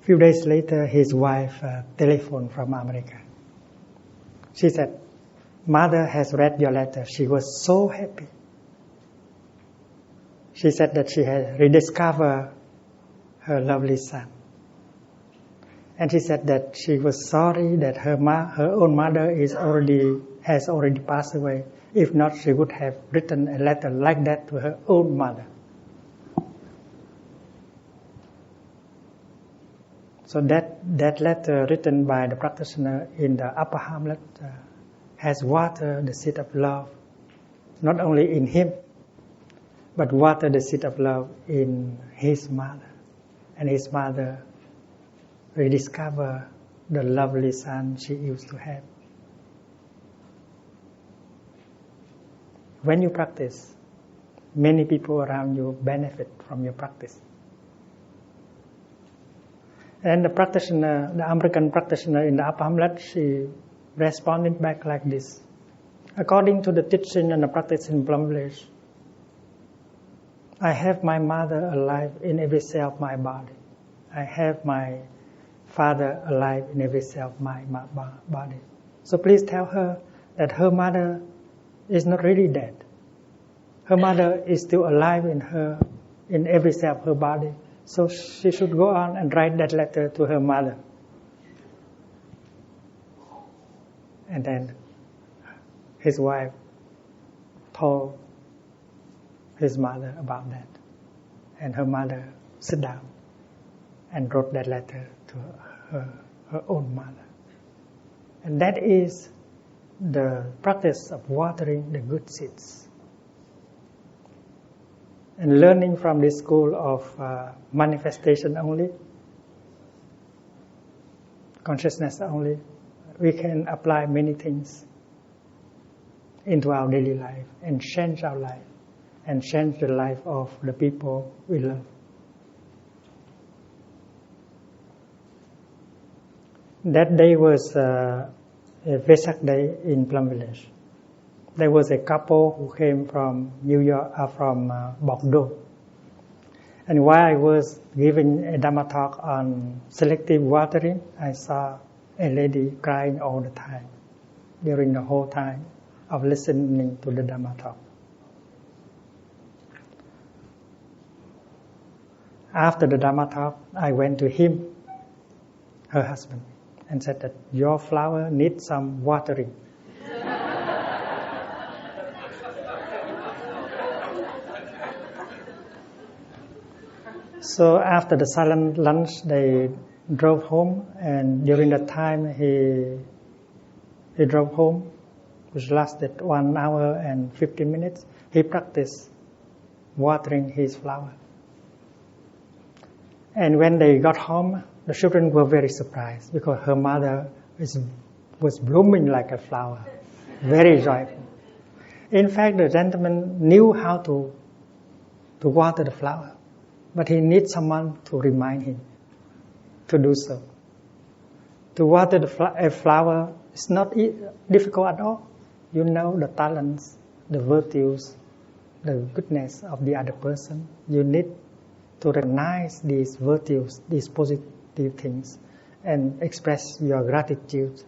Few days later, his wife telephoned from America. She said, "Mother has read your letter." She was so happy. She said that she had rediscovered her lovely son. And she said that she was sorry that her own mother has already passed away. If not, she would have written a letter like that to her own mother. So that letter written by the practitioner in the upper hamlet has watered the seed of love, not only in him, but watered the seed of love in his mother. And his mother rediscovered the lovely son she used to have. When you practice, many people around you benefit from your practice. And the practitioner, the American practitioner in the upper hamlet, she responded back like this. According to the teaching and the practice in Plum Village, I have my mother alive in every cell of my body. I have my father alive in every cell of my body. So please tell her that her mother is not really dead. Her mother is still alive in every cell of her body. So she should go on and write that letter to her mother. And then his wife told his mother about that. And her mother sat down and wrote that letter to her own mother. And that is the practice of watering the good seeds. And learning from this school of manifestation only, consciousness only, we can apply many things into our daily life and change our life and change the life of the people we love. That day was a Vesak day in Plum Village. There was a couple who came from New York, from Bordeaux. And while I was giving a Dhamma talk on selective watering, I saw a lady crying all the time during the whole time of listening to the Dhamma talk. After the Dhamma talk, I went to him, her husband, and said that your flower needs some watering. So after the silent lunch, they drove home, and during that time he drove home, which lasted 1 hour and 15 minutes. He practiced watering his flower. And when they got home, the children were very surprised because her mother was blooming like a flower, very joyful. In fact, the gentleman knew how to water the flower, but he needs someone to remind him to do so. To water a flower is not difficult at all. You know the talents, the virtues, the goodness of the other person. You need to recognize these virtues, these positive things, and express your gratitude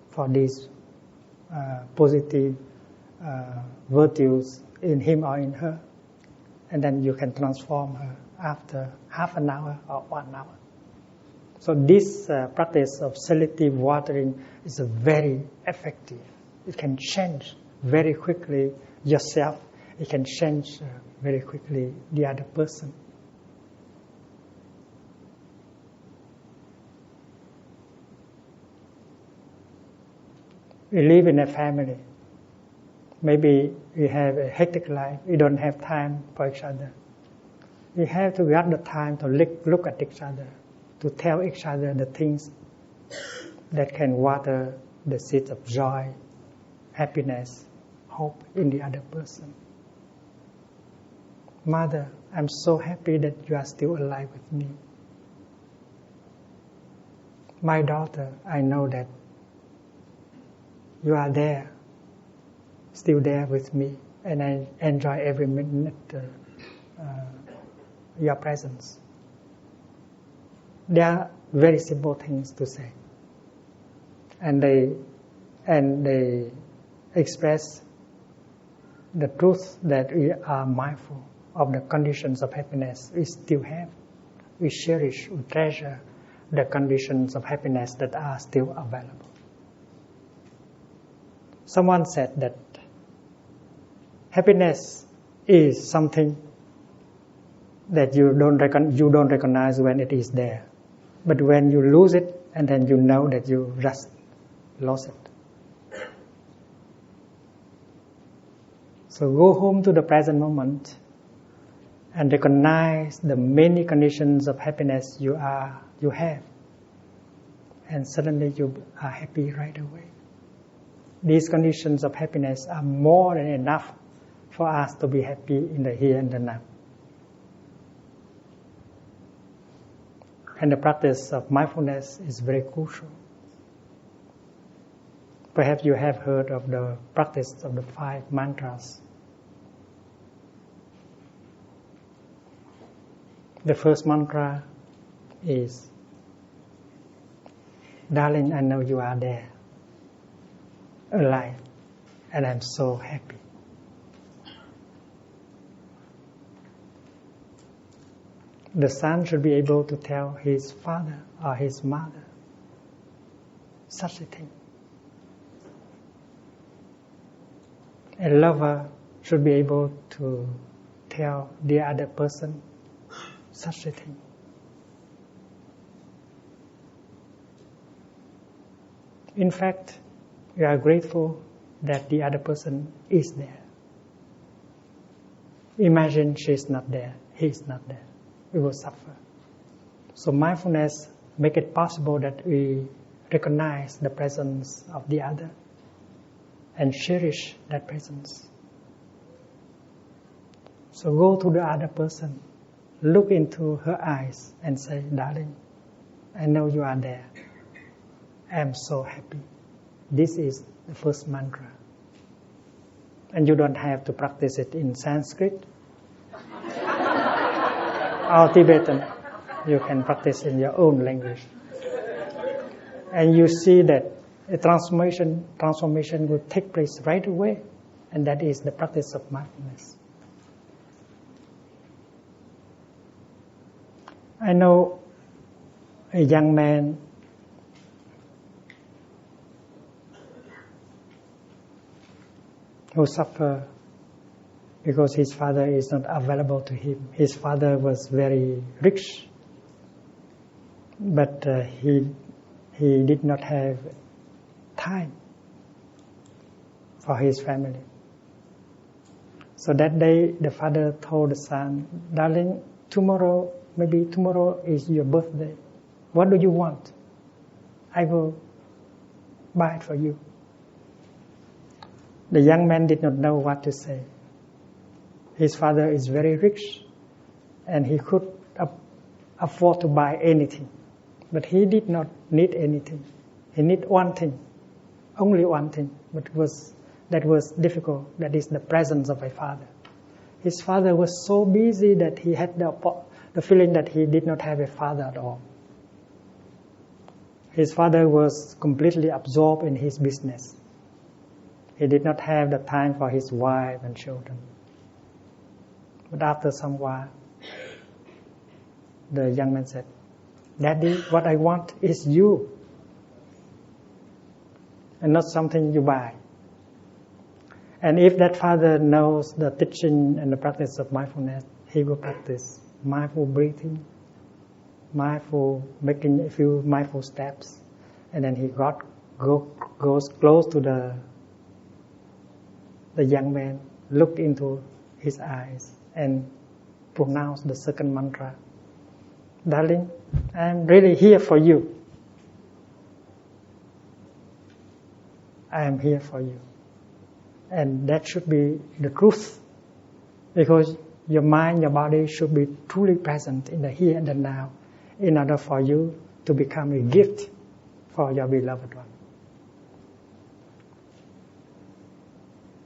for these positive virtues in him or in her. And then you can transform her after half an hour or 1 hour. So this practice of selective watering is very effective. It can change very quickly yourself. It can change very quickly the other person. We live in a family. Maybe we have a hectic life. We don't have time for each other. We have to get the time to look at each other, to tell each other the things that can water the seeds of joy, happiness, hope in the other person. Mother, I'm so happy that you are still alive with me. My daughter, I know that you are there, still there with me, and I enjoy every minute your presence. There very simple things to say. And they express the truth that we are mindful of the conditions of happiness we still have. We cherish, we treasure the conditions of happiness that are still available. Someone said that happiness is something that you don't recognize when it is there, but when you lose it, and then you know that you just lost it. So go home to the present moment and recognize the many conditions of happiness you have, and suddenly you are happy right away. These conditions of happiness are more than enough for us to be happy in the here and the now. And the practice of mindfulness is very crucial. Perhaps you have heard of the practice of the 5 mantras. The first mantra is, "Darling, I know you are there, alive, and I'm so happy." The son should be able to tell his father or his mother such a thing. A lover should be able to tell the other person such a thing. In fact, we are grateful that the other person is there. Imagine she's not there, he's not there. We will suffer. So mindfulness makes it possible that we recognize the presence of the other and cherish that presence. So go to the other person, look into her eyes and say, "Darling, I know you are there. I am so happy." This is the first mantra. And you don't have to practice it in Sanskrit or Tibetan. You can practice in your own language. And you see that a transformation will take place right away. And that is the practice of mindfulness. I know a young man who suffered because his father is not available to him. His father was very rich, but he did not have time for his family. So that day, the father told the son, "Darling, maybe tomorrow is your birthday. What do you want? I will buy it for you." The young man did not know what to say. His father is very rich, and he could afford to buy anything. But he did not need anything. He needed one thing, only one thing. But that was difficult. That is the presence of a father. His father was so busy that he had the feeling that he did not have a father at all. His father was completely absorbed in his business. He did not have the time for his wife and children. But after some while, the young man said, "Daddy, what I want is you, and not something you buy." And if that father knows the teaching and the practice of mindfulness, he will practice mindful breathing, making a few mindful steps, and then he goes close to the young man, look into his eyes, and pronounce the second mantra. "Darling, I am really here for you. I am here for you." And that should be the truth, because your mind, your body should be truly present in the here and the now in order for you to become a gift for your beloved one.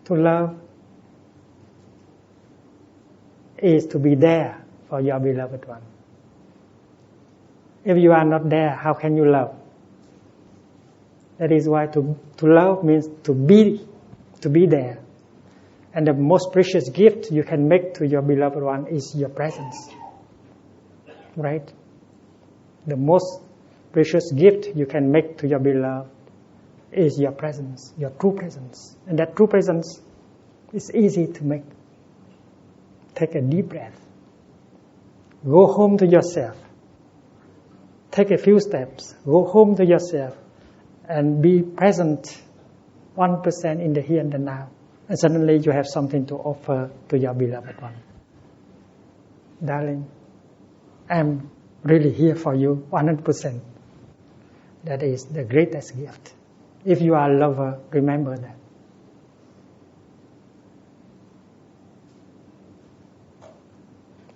To love is to be there for your beloved one. If you are not there, how can you love? That is why to love means to be there. And the most precious gift you can make to your beloved one is your presence. Right? The most precious gift you can make to your beloved is your presence, your true presence. And that true presence is easy to make. Take a deep breath. Go home to yourself. Take a few steps. Go home to yourself and be present 1% in the here and the now. And suddenly you have something to offer to your beloved one. Darling, I'm really here for you 100%. That is the greatest gift. If you are a lover, remember that.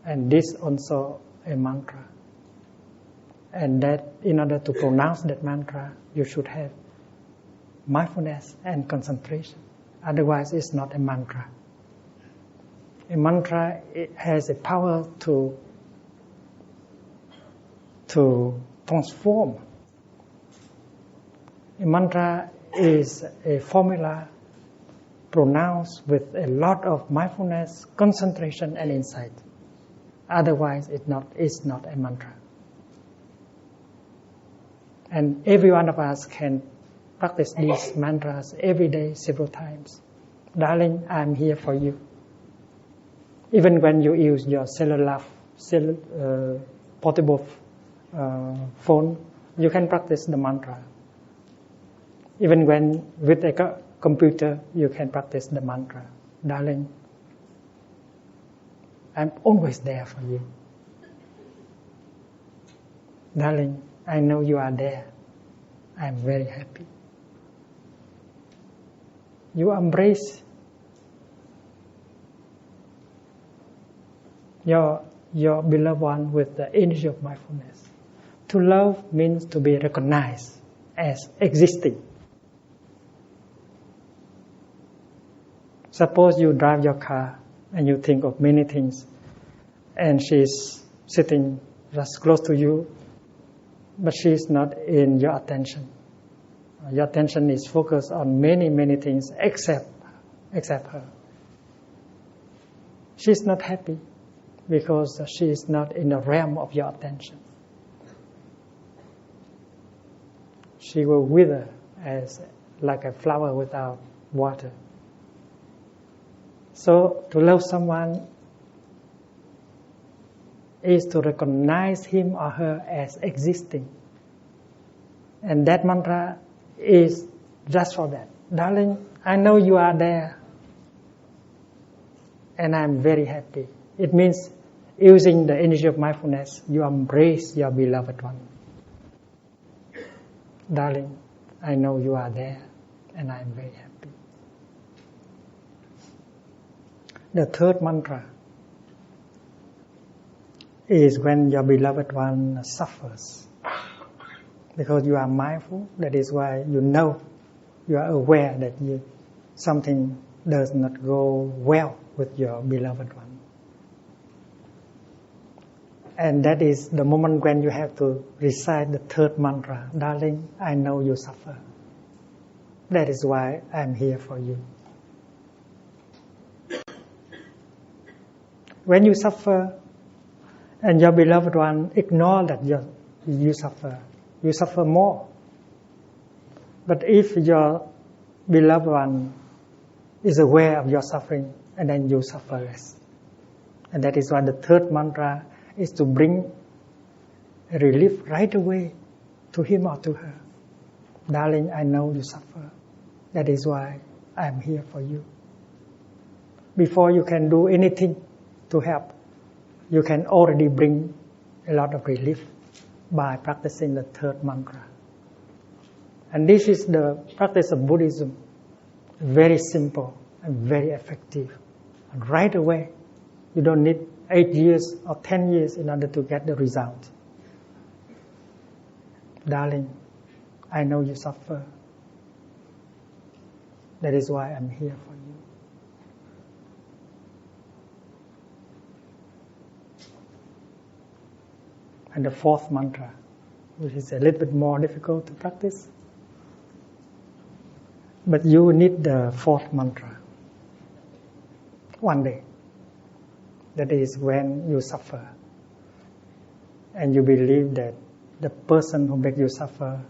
And this also a mantra. And that in order to pronounce that mantra, you should have mindfulness and concentration. Otherwise, it's not a mantra. A mantra, it has a power to transform. A mantra is a formula pronounced with a lot of mindfulness, concentration, and insight. Otherwise, it's not a mantra. And every one of us can practice these mantras every day, several times. Darling, I'm here for you. Even when you use your portable phone, you can practice the mantra. Even when with a computer, you can practice the mantra. Darling, I'm always there for you. Darling, I know you are there. I'm very happy. You embrace your beloved one with the energy of mindfulness. To love means to be recognized as existing. Suppose you drive your car and you think of many things, and she's sitting just close to you, but she's not in your attention. Your attention is focused on many, many things except her. She's not happy because she is not in the realm of your attention. She will wither as like a flower without water. So to love someone is to recognize him or her as existing. And that mantra is just for that. Darling, I know you are there and I'm very happy. It means using the energy of mindfulness, you embrace your beloved one. Darling, I know you are there and I'm very happy. The third mantra is when your beloved one suffers. Because you are mindful, that is why you know, you are aware that something does not go well with your beloved one. And that is the moment when you have to recite the third mantra. Darling, I know you suffer. That is why I am here for you. When you suffer, and your beloved one ignore that you suffer, you suffer more. But if your beloved one is aware of your suffering, and then you suffer less. And that is why the third mantra is to bring a relief right away to him or to her. Darling, I know you suffer. That is why I am here for you. Before you can do anything to help, you can already bring a lot of relief by practicing the third mantra. And this is the practice of Buddhism. Very simple and very effective. And right away, you don't need 8 years or 10 years in order to get the result. Darling, I know you suffer. That is why I'm here for you. And the fourth mantra which is a little bit more difficult to practice. But you need the fourth mantra. One day. That is when you suffer. And you believe that the person who makes you suffer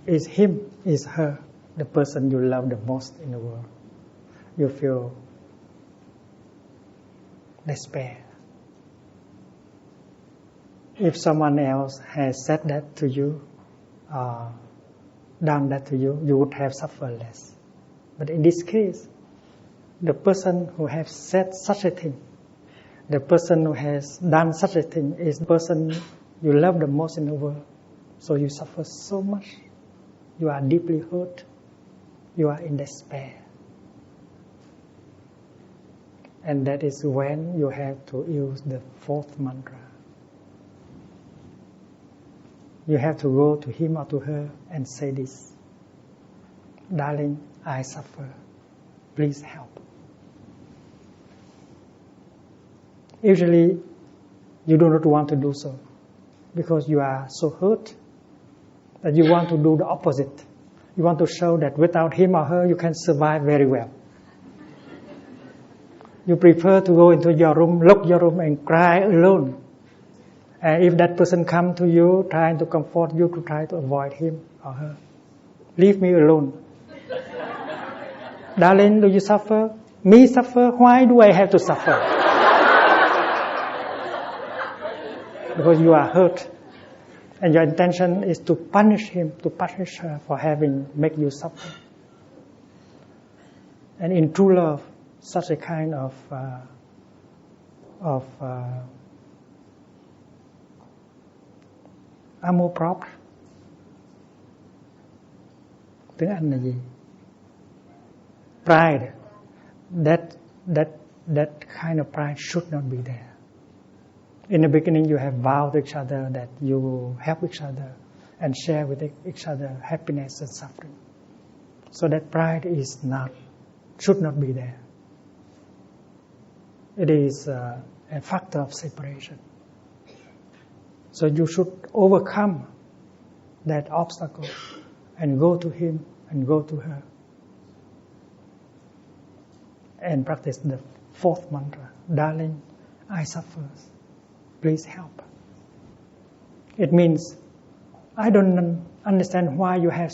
is him, is her, the person you love the most in the world. You feel despair. If someone else has said that to you, done that to you, you would have suffered less. But in this case, the person who has said such a thing, the person who has done such a thing is the person you love the most in the world. So you suffer so much. You are deeply hurt. You are in despair. And that is when you have to use the fourth mantra. You have to go to him or to her and say this: Darling, I suffer. Please help. Usually, you do not want to do so because you are so hurt that you want to do the opposite. You want to show that without him or her, you can survive very well. You prefer to go into your room, lock your room and cry alone. And if that person comes to you, trying to comfort you, to try to avoid him or her. Leave me alone. Darling, do you suffer? Me suffer? Why do I have to suffer? Because you are hurt. And your intention is to punish him, to punish her for having made you suffer. And in true love, such a kind of amor propre. Tiếng Anh là gì? Pride. That kind of pride should not be there. In the beginning, you have vowed to each other that you will help each other and share with each other happiness and suffering. So that pride should not be there. It is a factor of separation. So you should overcome that obstacle and go to him and go to her and practice the fourth mantra. Darling, I suffer. Please help. It means, I don't understand why you have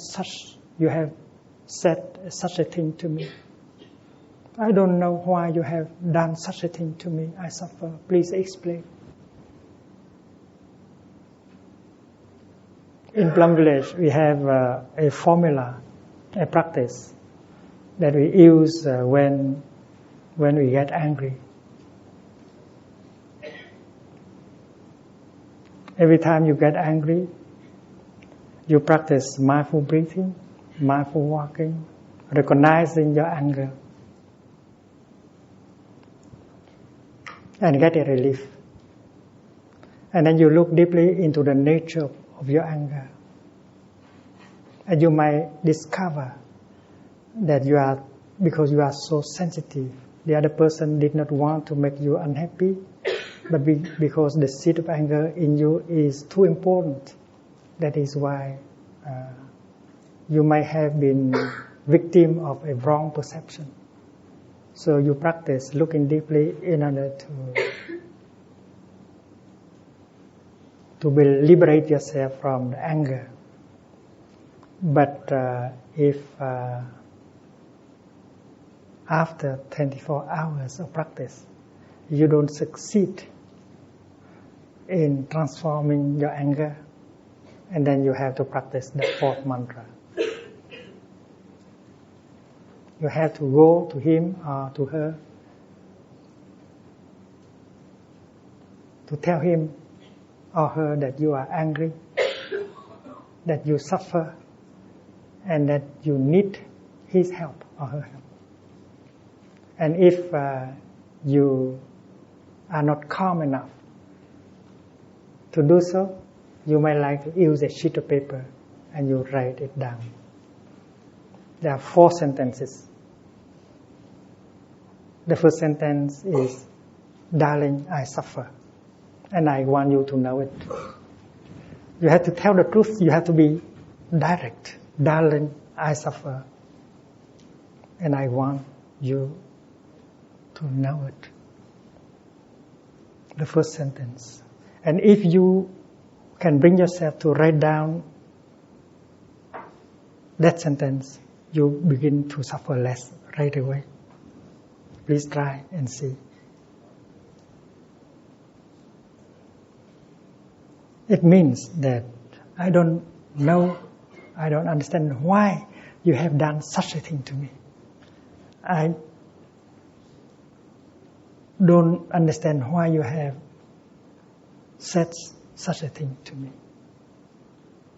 said such a thing to me. I don't know why you have done such a thing to me. I suffer. Please explain. In Plum Village, we have a formula, a practice that we use when we get angry. Every time you get angry, you practice mindful breathing, mindful walking, recognizing your anger, and get a relief. And then you look deeply into the nature of your anger. And you might discover that because you are so sensitive, the other person did not want to make you unhappy, but because the seed of anger in you is too important. That is why you might have been victim of a wrong perception. So you practice looking deeply in order to liberate yourself from the anger. But if after 24 hours of practice, you don't succeed in transforming your anger, and then you have to practice the fourth mantra. You have to go to him or to her to tell him or her that you are angry, that you suffer, and that you need his help or her help. And if you are not calm enough to do so, you might like to use a sheet of paper and you write it down. There are 4 sentences. The first sentence is, Darling, I suffer, and I want you to know it. You have to tell the truth. You have to be direct. Darling, I suffer. And I want you to know it. The first sentence. And if you can bring yourself to write down that sentence, you begin to suffer less right away. Please try and see. It means that I don't know, I don't understand why you have done such a thing to me. I don't understand why you have said such a thing to me.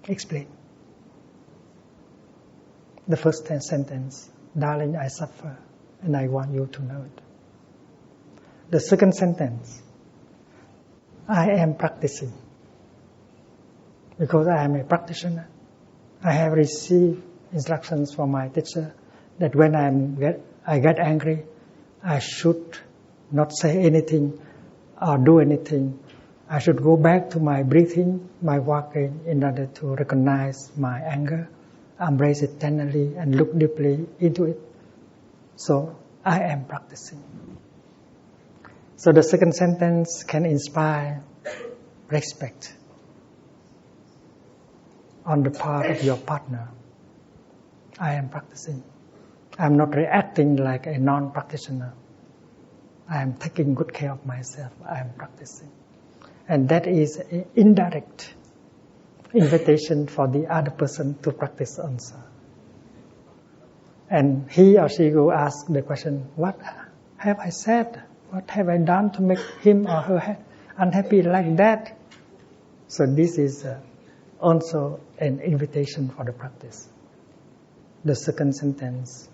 Explain. The first sentence, darling, I suffer and I want you to know it. The second sentence, I am practicing. Because I am a practitioner, I have received instructions from my teacher that when I get angry, I should not say anything or do anything. I should go back to my breathing, my walking, in order to recognize my anger, embrace it tenderly, and look deeply into it. So I am practicing. So the second sentence can inspire respect on the part of your partner. I am practicing. I am not reacting like a non-practitioner. I am taking good care of myself. I am practicing. And that is an indirect invitation for the other person to practice also. And he or she will ask the question, what have I said? What have I done to make him or her unhappy like that? So this is also an invitation for the practice. The second sentence.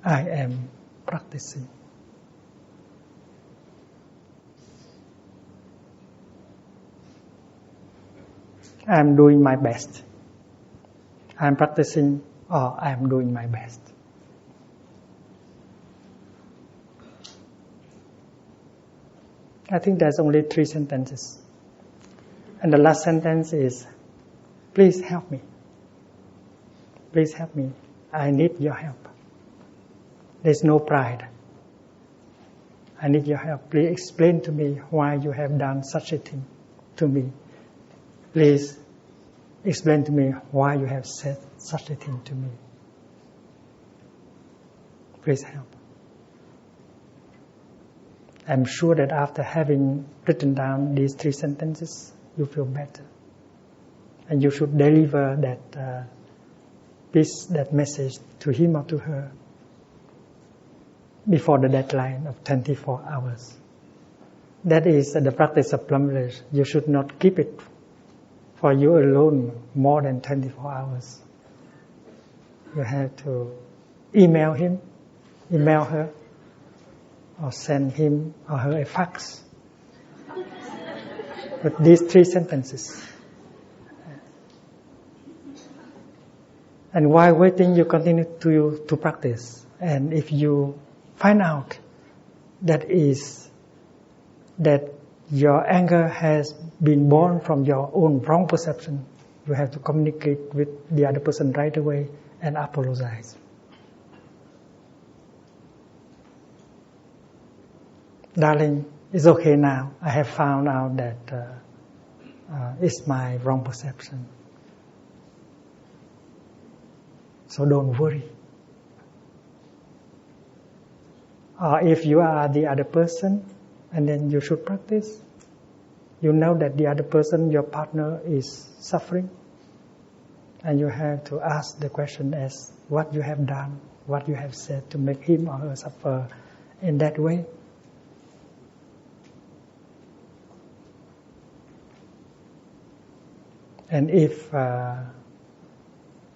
I am practicing. I am doing my best. I am practicing, or I am doing my best. I think there's only 3 sentences. And the last sentence is, please help me. Please help me. I need your help. There's no pride. I need your help. Please explain to me why you have done such a thing to me. Please explain to me why you have said such a thing to me. Please help. I'm sure that after having written down these 3 sentences, you feel better. And you should deliver that that message to him or to her before the deadline of 24 hours. That is the practice of plumblage. You should not keep it for you alone more than 24 hours. You have to email him, email her, or send him or her a fax with these 3 sentences. And while waiting, you continue to practice. And if you find out that your anger has been born from your own wrong perception, you have to communicate with the other person right away and apologize. Darling, it's okay now. I have found out that it's my wrong perception. So don't worry. Or if you are the other person, and then you should practice, you know that the other person, your partner, is suffering, and you have to ask the question as what you have done, what you have said to make him or her suffer in that way. And if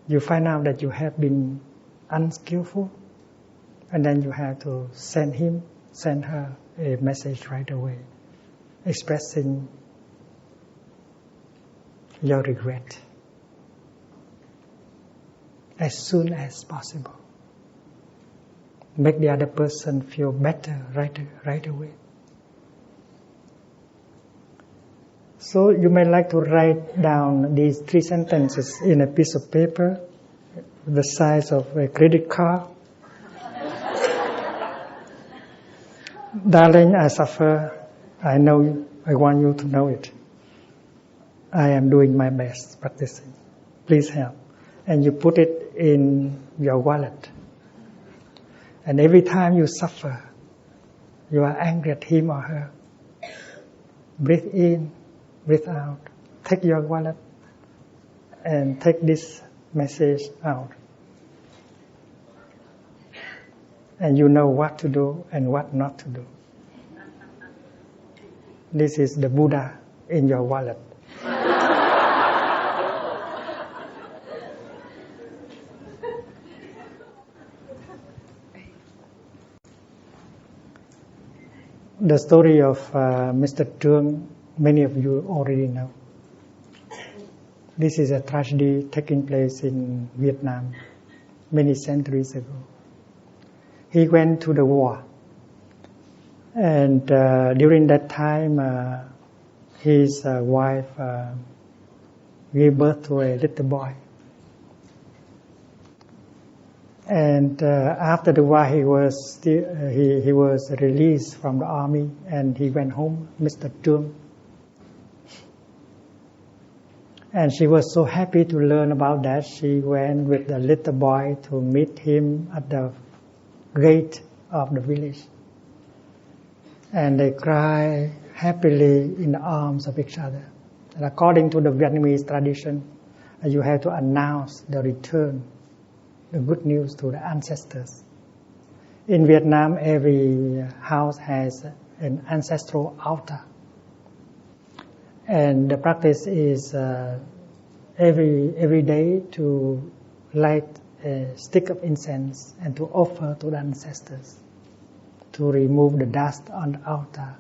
you find out that you have been unskillful, and then you have to send him, send her a message right away, expressing your regret as soon as possible. Make the other person feel better right away. So you may like to write down these 3 sentences in a piece of paper the size of a credit card. Darling, I suffer. I know. I want you to know it. I am doing my best practicing. Please help. And you put it in your wallet. And every time you suffer, you are angry at him or her, breathe in, breathe out. Take your wallet and take this message out. And you know what to do and what not to do. This is the Buddha in your wallet. The story of Mr. Trương, many of you already know. This is a tragedy taking place in Vietnam many centuries ago. He went to the war, and during that time, his wife gave birth to a little boy. And after the war, he was released from the army, and he went home, Mr. Trương. And she was so happy to learn about that. She went with the little boy to meet him at the gate of the village. And they cry happily in the arms of each other. And according to the Vietnamese tradition, you have to announce the return, the good news to the ancestors. In Vietnam, every house has an ancestral altar. And the practice is every day to light a stick of incense and to offer to the ancestors, to remove the dust on the altar,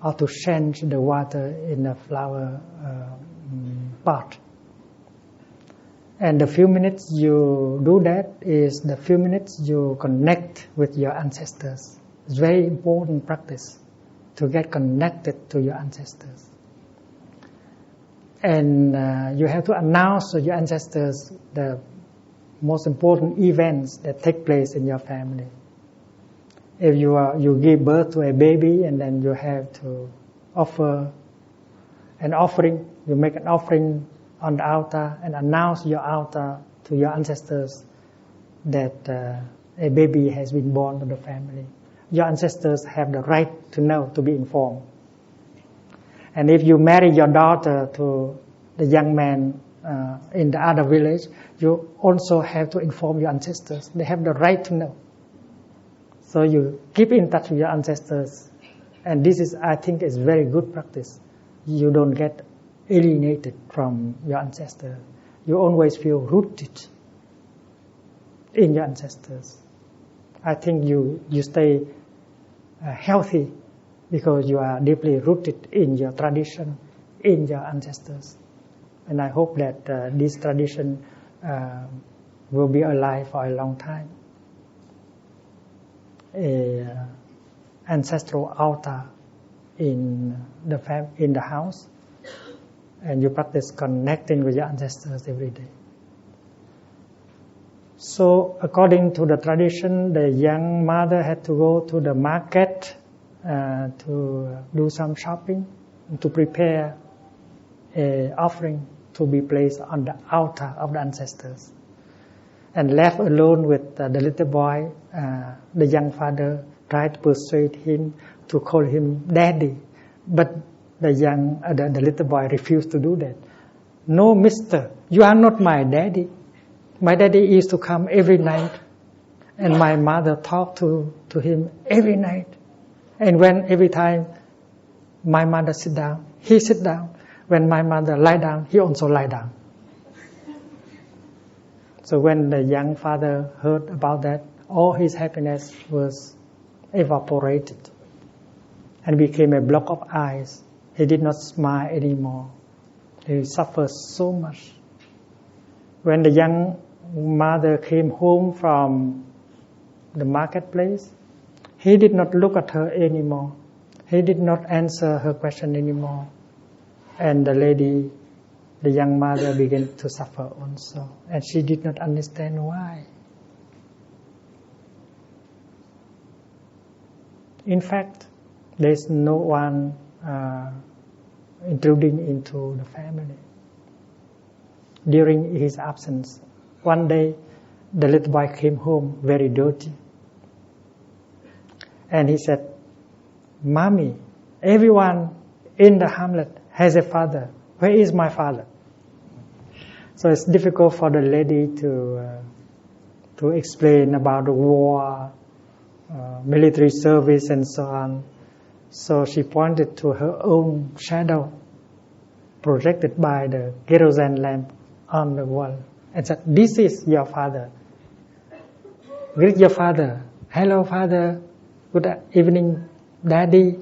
or to change the water in a flower pot. And the few minutes you do that is the few minutes you connect with your ancestors. It's very important practice to get connected to your ancestors. And you have to announce to your ancestors the most important events that take place in your family. If you give birth to a baby and then you have to offer an offering, you make an offering on the altar and announce your altar to your ancestors that a baby has been born to the family. Your ancestors have the right to know, to be informed. And if you marry your daughter to the young man in the other village, you also have to inform your ancestors. They have the right to know. So you keep in touch with your ancestors. And this is, I think, is very good practice. You don't get alienated from your ancestors. You always feel rooted in your ancestors. I think you stay healthy because you are deeply rooted in your tradition, in your ancestors. And I hope that this tradition will be alive for a long time. An ancestral altar in the house, and you practice connecting with your ancestors every day. So, according to the tradition, the young mother had to go to the market to do some shopping, to prepare an offering to be placed on the altar of the ancestors. And left alone with the little boy, the young father tried to persuade him to call him daddy. But the little boy refused to do that. No, mister, you are not my daddy. My daddy used to come every night. And my mother talked to him every night. And every time my mother sit down, he sit down. When my mother lie down, he also lie down. So when the young father heard about that, all his happiness was evaporated and became a block of ice. He did not smile anymore. He suffered so much. When the young mother came home from the marketplace, he did not look at her anymore. He did not answer her question anymore. And the young mother began to suffer also. And she did not understand why. In fact, there is no one intruding into the family. During his absence, one day the little boy came home very dirty. And he said, "Mommy, everyone in the hamlet has a father. Where is my father?" So it's difficult for the lady to explain about the war, military service and so on. So she pointed to her own shadow projected by the kerosene lamp on the wall and said, "This is your father. Greet your father. Hello, father. Good evening, daddy."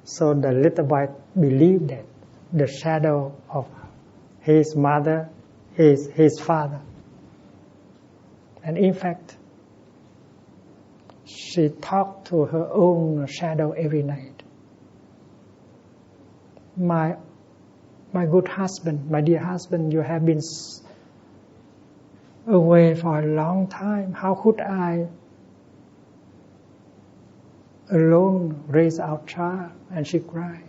So the little boy believed that the shadow of his mother is his father. And in fact, she talked to her own shadow every night. My good husband, my dear husband, you have been away for a long time. How could I alone raise our child? And she cried.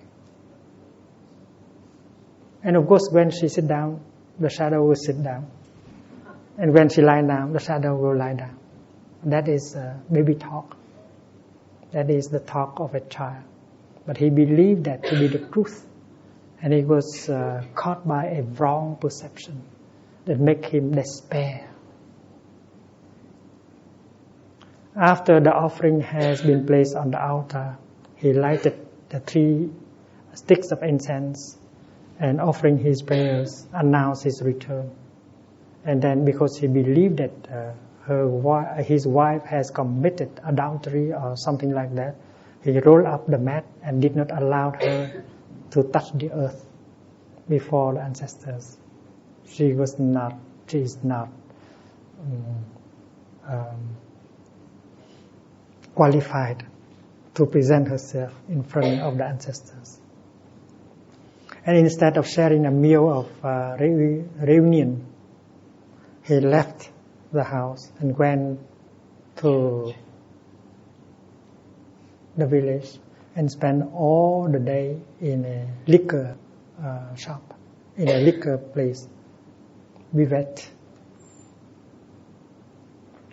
And of course, when she sit down, the shadow will sit down. And when she lie down, the shadow will lie down. That is baby talk. That is the talk of a child. But he believed that to be the truth. And he was caught by a wrong perception that make him despair. After the offering has been placed on the altar, he lighted the 3 sticks of incense and offering his prayers, announced his return. And then because he believed that his wife has committed adultery or something like that, he rolled up the mat and did not allow her to touch the earth before the ancestors. She is not qualified to present herself in front of the ancestors. And instead of sharing a meal of reunion, he left the house and went to the village and spent all the day in a liquor shop, in a liquor place, buvette,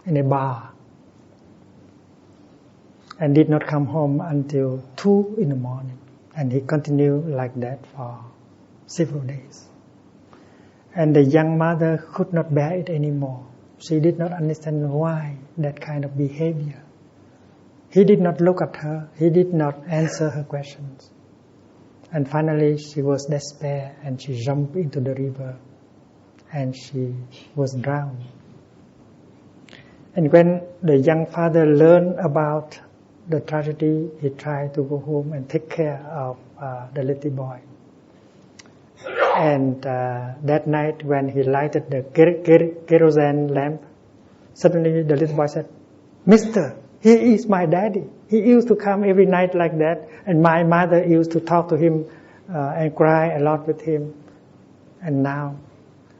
in a bar, and did not come home until 2 in the morning. And he continued like that for several days. And the young mother could not bear it anymore. She did not understand why that kind of behavior. He did not look at her. He did not answer her questions. And finally she was despair and she jumped into the river and she was drowned. And when the young father learned about the tragedy, he tried to go home and take care of the little boy. And that night when he lighted the kerosene lamp, suddenly the little boy said, "Mister, he is my daddy. He used to come every night like that, and my mother used to talk to him and cry a lot with him." And now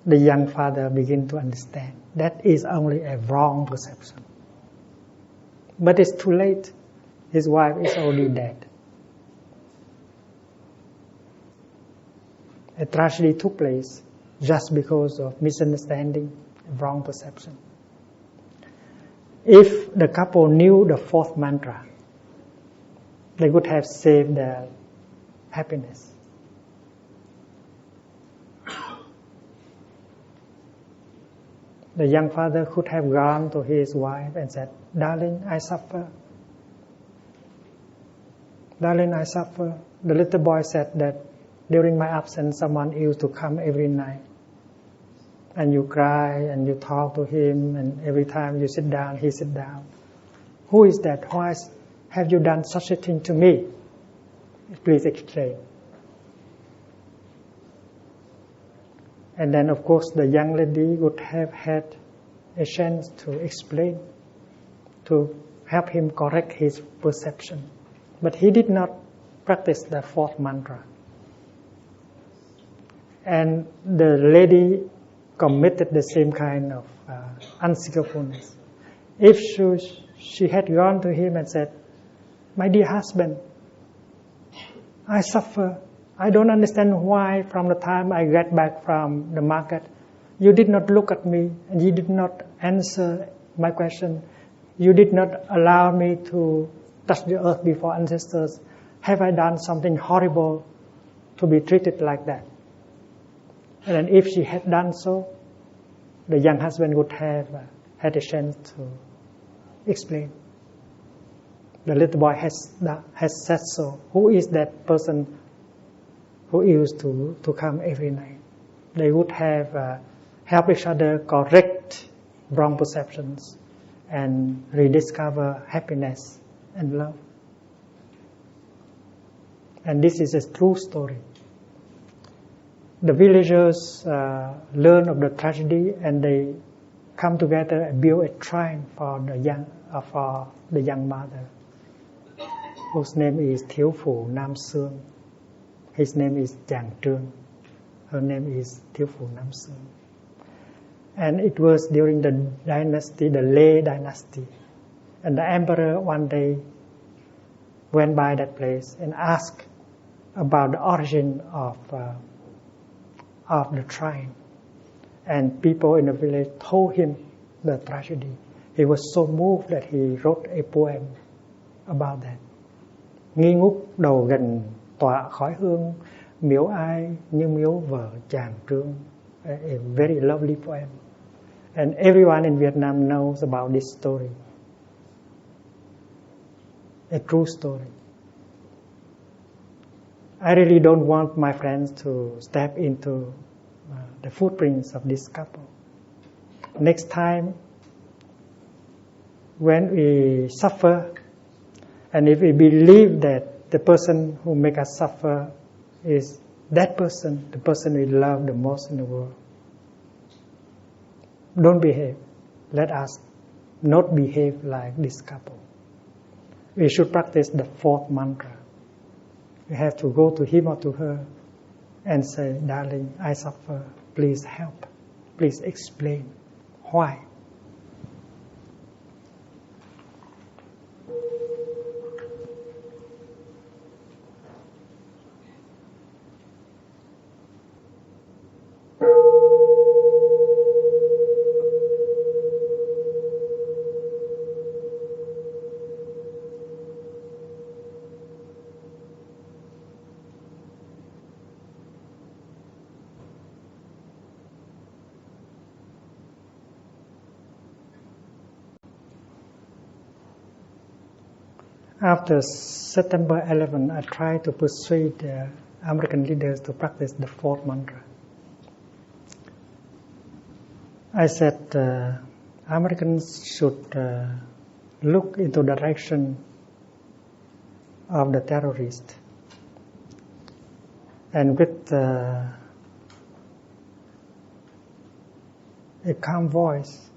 the young father began to understand that is only a wrong perception. But it's too late. His wife is already dead. A tragedy took place just because of misunderstanding, wrong perception. If the couple knew the 4th mantra, they would have saved their happiness. The young father could have gone to his wife and said, "Darling, I suffer. Darling, I suffer." The little boy said that during my absence, someone used to come every night. And you cry and you talk to him, and every time you sit down, he sit down. Who is that? Why have you done such a thing to me? Please explain. And then, of course, the young lady would have had a chance to explain, to help him correct his perception. But he did not practice the 4th mantra. And the lady committed the same kind of unskillfulness. If she had gone to him and said, "My dear husband, I suffer. I don't understand why from the time I get back from the market, you did not look at me and you did not answer my question. You did not allow me to touch the earth before ancestors. Have I done something horrible to be treated like that?" And then if she had done so, the young husband would have had a chance to explain. The little boy has said so. Who is that person who used to come every night? They would have helped each other correct wrong perceptions and rediscover happiness and love. And this is a true story. The villagers learn of the tragedy and they come together and build a shrine for the young mother, whose name is Thiếu Phụ Nam Sương. His name is Giàng Trương. Her name is Thiếu Phụ Nam Sương. And it was during the dynasty, the Lê dynasty. And the emperor one day went by that place and asked about the origin of the shrine. And people in the village told him the tragedy. He was so moved that he wrote a poem about that. Nghi ngút đầu gần tỏa khói hương, miếu ai như miếu vợ chàng Trương. A very lovely poem. And everyone in Vietnam knows about this story. A true story. I really don't want my friends to step into the footprints of this couple. Next time, when we suffer, and if we believe that the person who makes us suffer is that person, the person we love the most in the world, don't behave. Let us not behave like this couple. We should practice the fourth mantra. We have to go to him or to her and say, "Darling, I suffer. Please help. Please explain why." After September 11, I tried to persuade the American leaders to practice the fourth mantra. I said Americans should look into the direction of the terrorist and with a calm voice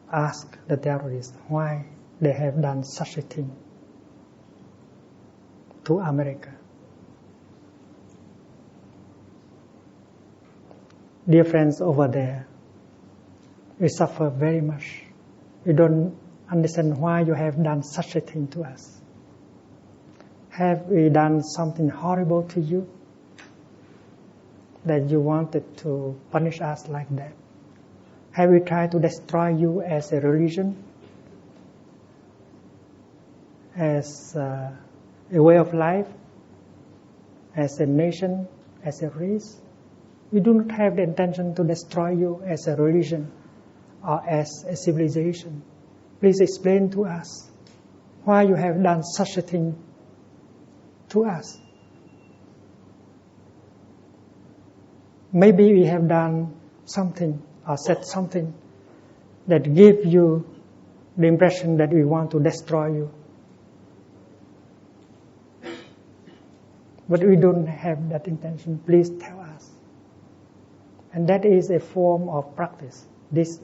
ask the terrorists why they have done such a thing to America. Dear friends over there, we suffer very much. We don't understand why you have done such a thing to us. Have we done something horrible to you that you wanted to punish us like that? Have we tried to destroy you as a religion? As a way of life, as a nation, as a race? We do not have the intention to destroy you as a religion or as a civilization. Please explain to us why you have done such a thing to us. Maybe we have done something or said something that gave you the impression that we want to destroy you. But we don't have that intention. Please tell us. And that is a form of practice. This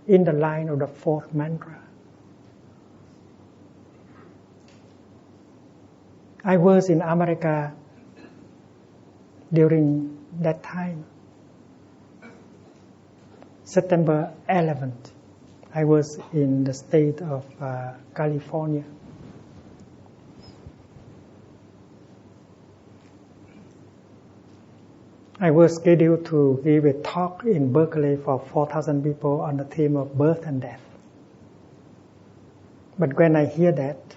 in the line of the fourth mantra. I was in America during that time. September 11th, I was in the state of California. I was scheduled to give a talk in Berkeley for 4,000 people on the theme of birth and death. But when I hear that,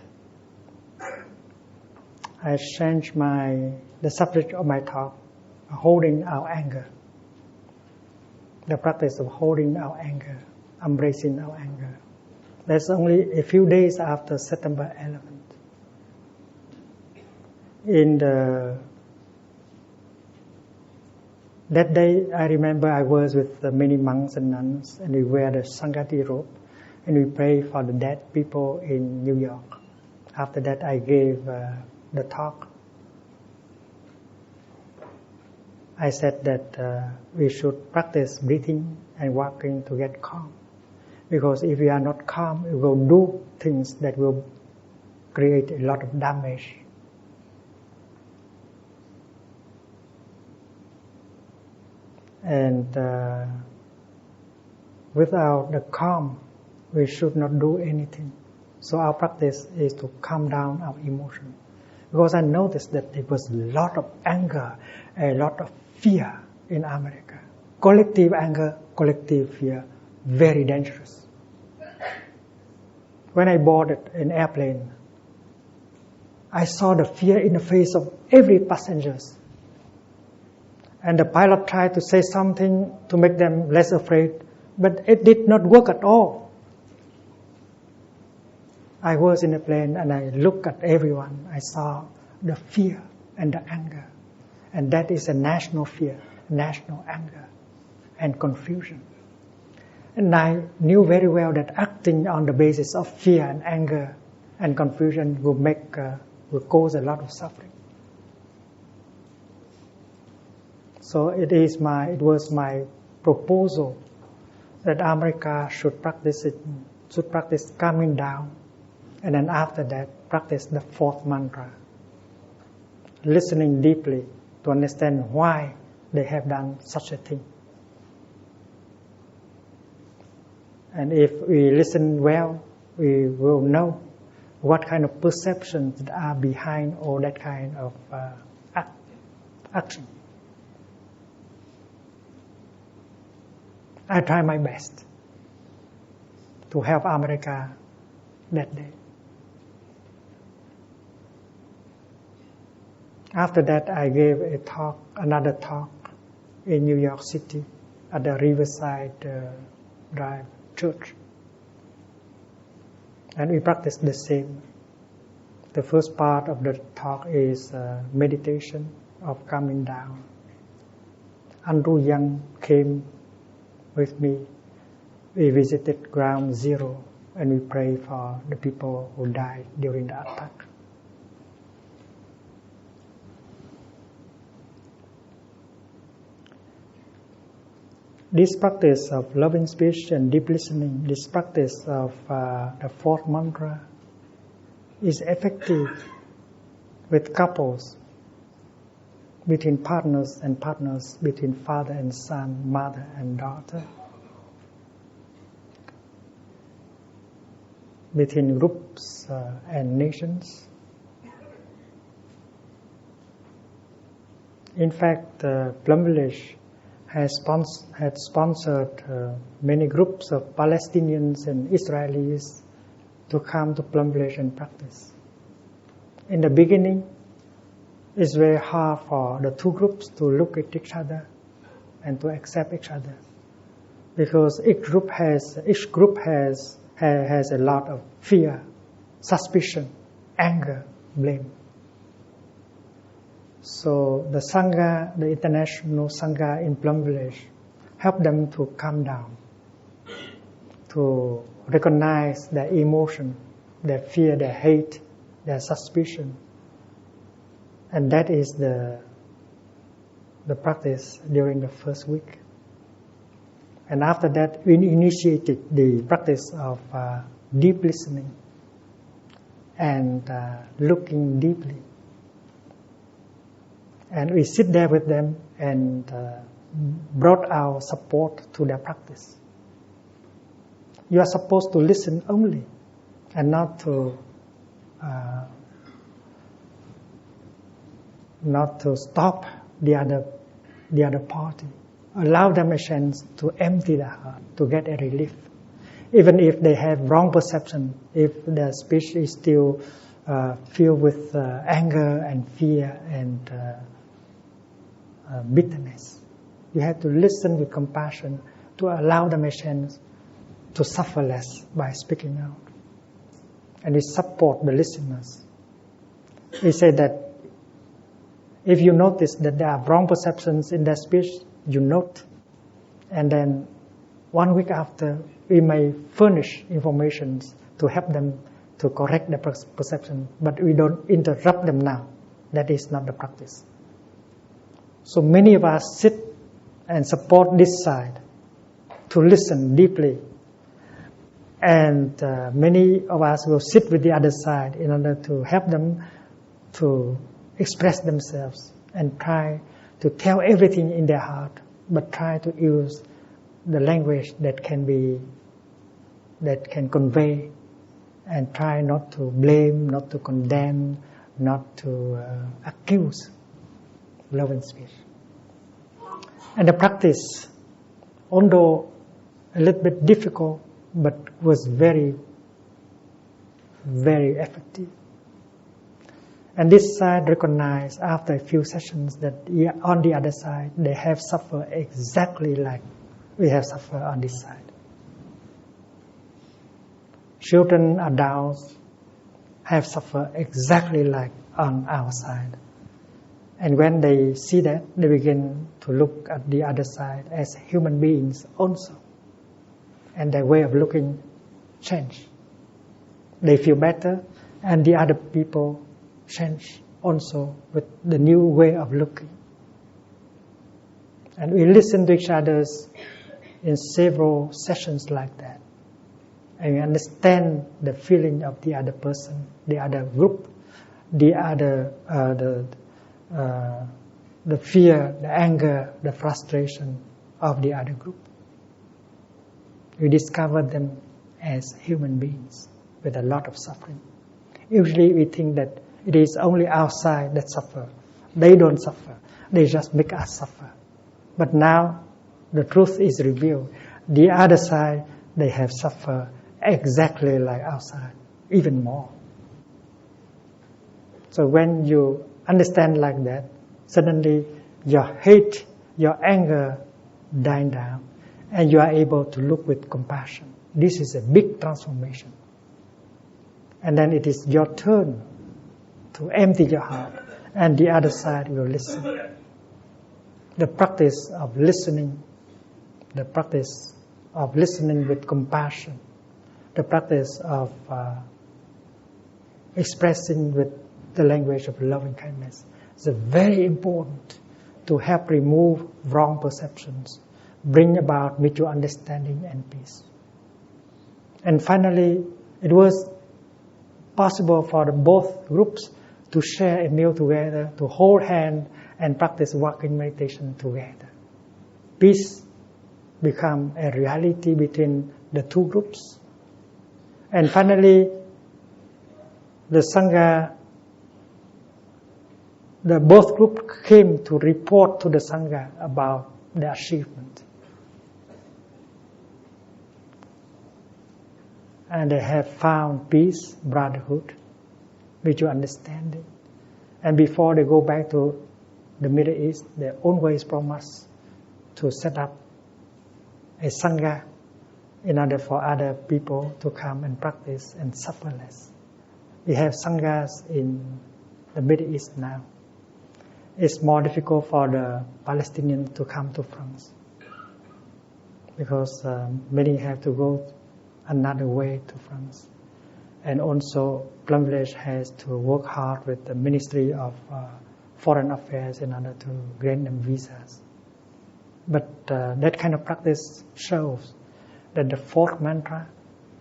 I changed the subject of my talk, holding our anger. The practice of holding our anger, embracing our anger. That's only a few days after September 11th. That day, I remember I was with many monks and nuns, and we wear the Sangati robe, and we pray for the dead people in New York. After that, I gave the talk. I said that we should practice breathing and walking to get calm. Because if we are not calm, we will do things that will create a lot of damage. And without the calm, we should not do anything. So our practice is to calm down our emotion. Because I noticed that there was a lot of anger, a lot of fear in America. Collective anger, collective fear, very dangerous. When I boarded an airplane, I saw the fear in the face of every passenger. And the pilot tried to say something to make them less afraid, but it did not work at all. I was in a plane and I looked at everyone. I saw the fear and the anger. And that is a national fear, national anger and confusion. And I knew very well that acting on the basis of fear and anger and confusion will cause a lot of suffering. So it was my proposal that America should practice calming down, and then after that practice the fourth mantra, listening deeply to understand why they have done such a thing. And if we listen well, we will know what kind of perceptions are behind all that kind of action. I try my best to help America that day. After that, I gave another talk in New York City at the Riverside Drive Church. And we practiced the same. The first part of the talk is meditation of calming down. Andrew Young came with me. We visited Ground Zero and we prayed for the people who died during the attack. This practice of loving speech and deep listening, this practice of the fourth mantra is effective with couples, between partners and partners, between father and son, mother and daughter, between groups and nations. In fact, Plum Village had sponsored many groups of Palestinians and Israelis to come to Plum Village and practice. In the beginning, it's very hard for the two groups to look at each other and to accept each other, because each group has a lot of fear, suspicion, anger, blame. So the Sangha, the international Sangha in Plum Village, helped them to calm down, to recognize their emotion, their fear, their hate, their suspicion. And that is the practice during the first week. And after that, we initiated the practice of deep listening and looking deeply. And we sit there with them and brought our support to their practice. You are supposed to listen only and not to stop the other party. Allow them a chance to empty their heart, to get a relief. Even if they have wrong perception, if their speech is still filled with anger and fear and bitterness, you have to listen with compassion to allow them a chance to suffer less by speaking out. And we support the listeners. We say that if you notice that there are wrong perceptions in their speech, you note. And then 1 week after, we may furnish information to help them to correct the perception, but we don't interrupt them now. That is not the practice. So many of us sit and support this side to listen deeply. And many of us will sit with the other side in order to help them to express themselves and try to tell everything in their heart, but try to use the language that can convey, and try not to blame, not to condemn, not to accuse. Love and speech. And the practice, although a little bit difficult, but was very, very effective. And this side recognized after a few sessions that on the other side, they have suffered exactly like we have suffered on this side. Children, adults have suffered exactly like on our side. And when they see that, they begin to look at the other side as human beings also. And their way of looking change. They feel better, and the other people change also with the new way of looking. And we listen to each other in several sessions like that. And we understand the feeling of the other person, the other group, the fear, the anger, the frustration of the other group. We discover them as human beings with a lot of suffering. Usually we think that it is only outside that suffer. They don't suffer. They just make us suffer. But now the truth is revealed. The other side, they have suffered exactly like outside, even more. So when you understand like that, suddenly your hate, your anger die down, and you are able to look with compassion. This is a big transformation. And then it is your turn to empty your heart, and the other side will listen. The practice of listening, the practice of listening with compassion, the practice of expressing with the language of loving kindness is very important to help remove wrong perceptions, bring about mutual understanding and peace. And finally, it was possible for both groups to share a meal together, to hold hands and practice walking meditation together. Peace become a reality between the two groups. And finally, the Sangha, both groups came to report to the Sangha about the achievement. And they have found peace, brotherhood, mutual understanding. And before they go back to the Middle East, they always promise to set up a Sangha in order for other people to come and practice and suffer less. We have Sanghas in the Middle East now. It's more difficult for the Palestinians to come to France because many have to go another way to France. And also, Plum Village has to work hard with the Ministry of Foreign Affairs in order to grant them visas. But that kind of practice shows that the fourth mantra,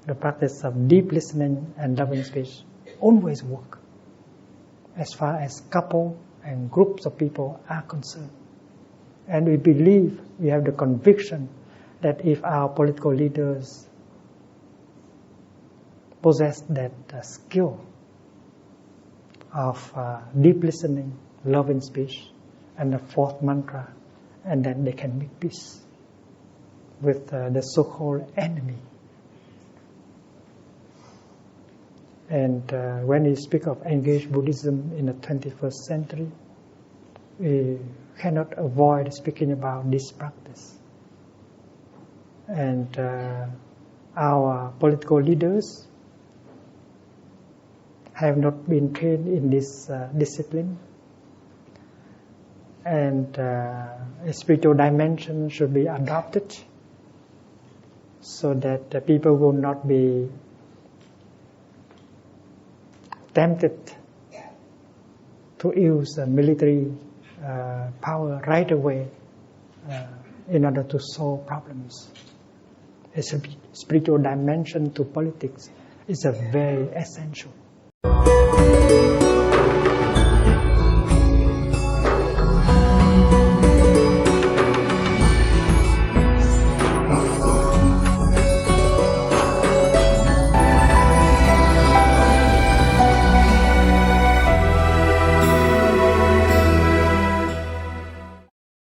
the practice of deep listening and loving speech, always work as far as couple and groups of people are concerned. And we believe, we have the conviction that if our political leaders possess that skill of deep listening, loving speech, and the fourth mantra, and then they can make peace with the so-called enemy. And when we speak of engaged Buddhism in the 21st century, we cannot avoid speaking about this practice. And our political leaders have not been trained in this discipline. And a spiritual dimension should be adopted so that the people will not be tempted to use military power right away in order to solve problems. A spiritual dimension to politics is a very essential.